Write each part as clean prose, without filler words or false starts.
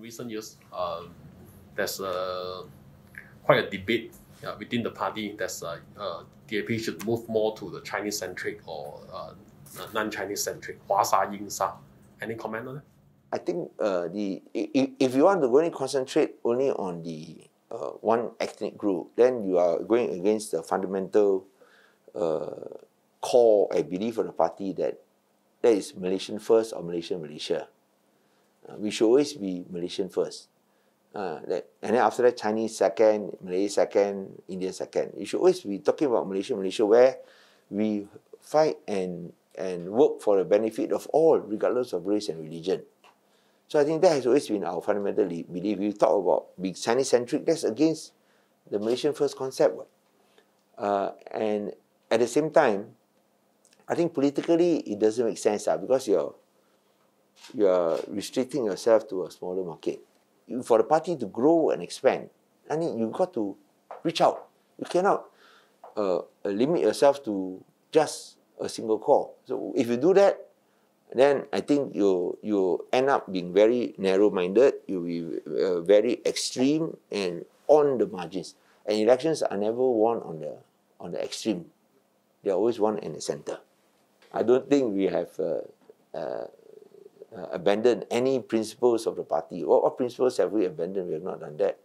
recent years, there's quite a debate within the party that DAP should move more to the Chinese-centric or non-Chinese-centric. Hua Sha, Ying Sha. Any comment on that? I think if you want to only concentrate only on the one ethnic group, then you are going against the fundamental core, I believe, of the party that is Malaysian first or Malaysian Malaysia. We should always be Malaysian first. And then after that, Chinese second, Malay second, Indian second. You should always be talking about Malaysian Malaysia, where we fight and work for the benefit of all, regardless of race and religion. So I think that has always been our fundamental belief. We talk about being Chinese-centric, that's against the Malaysian first concept. And at the same time, I think politically it doesn't make sense because you're restricting yourself to a smaller market. For the party to grow and expand, I mean, you've got to reach out. You cannot limit yourself to just a single core. So if you do that, then I think you end up being very narrow-minded. You'll be very extreme and on the margins. And elections are never won on the extreme. They're always won in the center. I don't think we have abandoned any principles of the party. What principles have we abandoned? We have not done that.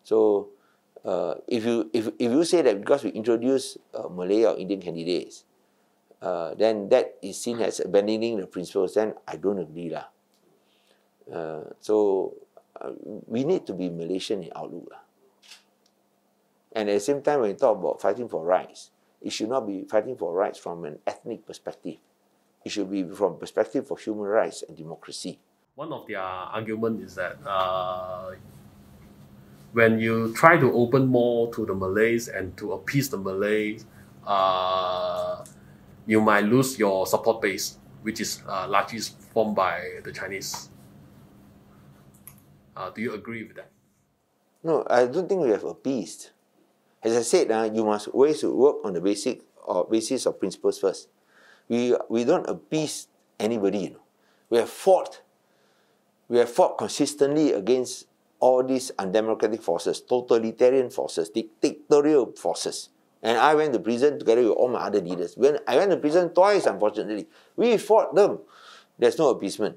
So if you say that because we introduce Malay or Indian candidates, then that is seen as abandoning the principles, then I don't agree. So we need to be Malaysian in outlook. And at the same time, when we talk about fighting for rights, it should not be fighting for rights from an ethnic perspective. It should be from perspective for human rights and democracy. One of their argument is that when you try to open more to the Malays and to appease the Malays, you might lose your support base, which is largely formed by the Chinese. Do you agree with that? No, I don't think we have appeased. As I said, you must always work on the basis of principles first. We don't appease anybody. We have fought consistently against all these undemocratic forces, totalitarian forces, dictatorial forces. And I went to prison together with all my other leaders. When I went to prison twice, unfortunately. We fought them. There's no appeasement.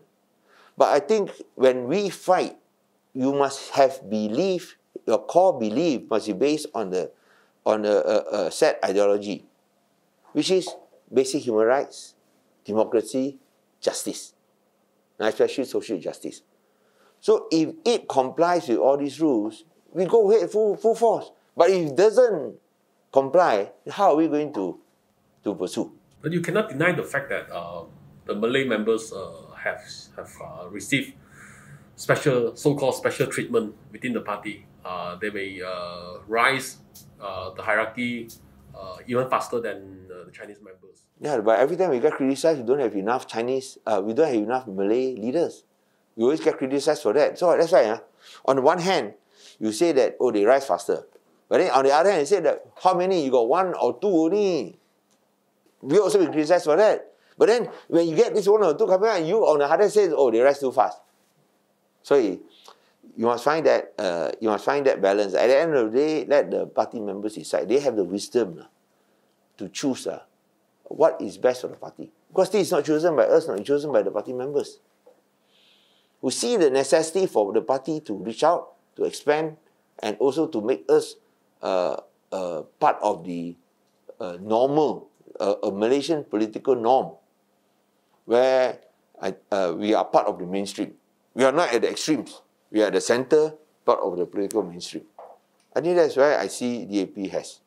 But I think when we fight, you must have belief. Your core belief must be based on a set ideology, which is basic human rights, democracy, justice, and especially social justice. So if it complies with all these rules, we go ahead full force. But if it doesn't comply, how are we going to pursue? But you cannot deny the fact that the Malay members have received so-called special treatment within the party. They may rise the hierarchy even faster than the Chinese members. Yeah, but every time we get criticized, we don't have enough we don't have enough Malay leaders. We always get criticized for that. So that's why, on the one hand, you say that, oh, they rise faster. But then on the other hand, you say that, how many? You got one or two only. We also be criticized for that. But then, when you get this one or two coming out, you on the other hand say, oh, they rise too fast. So you must find that balance. At the end of the day, let the party members decide. They have the wisdom to choose what is best for the party. Because this is not chosen by us, not chosen by the party members. We see the necessity for the party to reach out, to expand, and also to make us part of the normal, a Malaysian political norm, where we are part of the mainstream. We are not at the extremes. We are at the center, part of the political mainstream. I think that's where I see DAP has